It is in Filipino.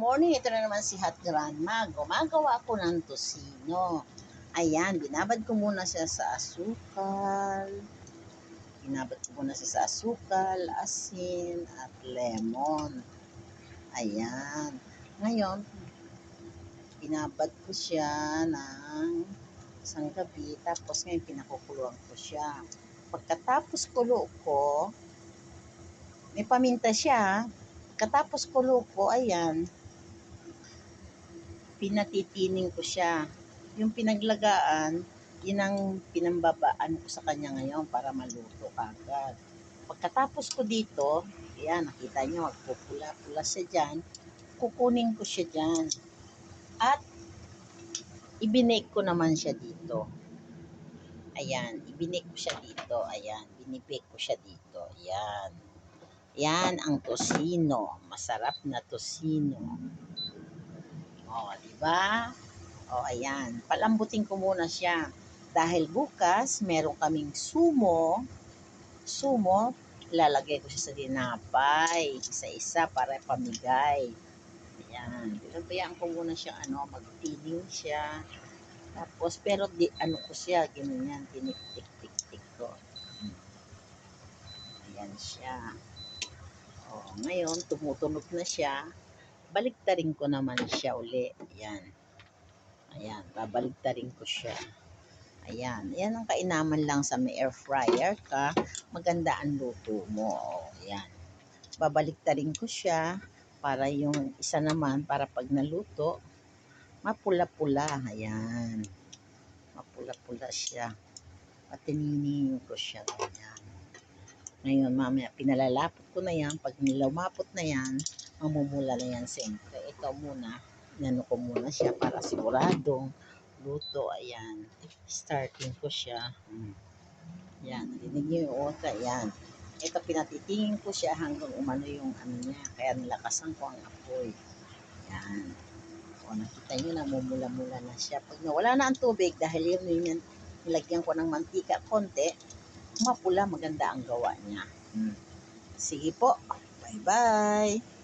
morning, ito na naman si Hot Grandma. Gumagawa ako ng tosino. Ayan, binabad ko muna siya sa asukal. Binabad ko muna siya sa asukal, asin, at lemon. Ayan. Ngayon, binabad ko siya ng isang gabi. Tapos ngayon, pinakukuluan ko siya. Pagkatapos kulo ko, may paminta siya. Pagkatapos kulo ko, ayan, pinatitining ko siya. Yung pinaglagaan, yun ang pinambabaan ko sa kanya ngayon para maluto agad. Pagkatapos ko dito, ayan, nakita nyo, magpupula-pula siya dyan. Kukunin ko siya dyan. At ibinake ko naman siya dito. Ayan, ibinake ko siya dito. Ayan, binibake ko siya dito. Ayan. Yan ang tosino. Masarap na tosino. O, diba? O, ayan. Palambutin ko muna siya. Dahil bukas, meron kaming sumo. Sumo, lalagay ko siya sa dinapay. Isa-isa para pamigay. Ayan. Pinabayaan ko muna siya, magtiling siya. Tapos, pero ko siya, ganyan, tinik-tik-tik-tik ko. Ayan siya. O, ngayon, tumutunog na siya. Baliktarin ko naman siya uli. Ayan. Ayan, babaligtarin ko siya. Ayan, yan ang kainaman lang sa may air fryer ka. Maganda ang luto mo. O, ayan. Babaliktarin ko siya para yung isa naman, para pag naluto, mapula-pula. Ayan. Mapula-pula siya. Patininin ko siya. Ayan. Ngayon, mamaya, pinalalapot ko na yan. Pag nilumapot na yan, mamumula na yan siyempre. Ito muna, inano ko muna siya para siguradong luto. Ayan, starting ko siya. Ayan, narinig niyo yung otra. Ayan, ito pinatitingin ko siya hanggang umano yung niya. Kaya nilakasan ko ang apoy. Ayan. O, nakita niyo na mumula-mula na siya. Pag nawala na ang tubig, dahil yun nilagyan ko ng mantika konti, mapula, maganda ang gawa niya. Sige po. Bye-bye.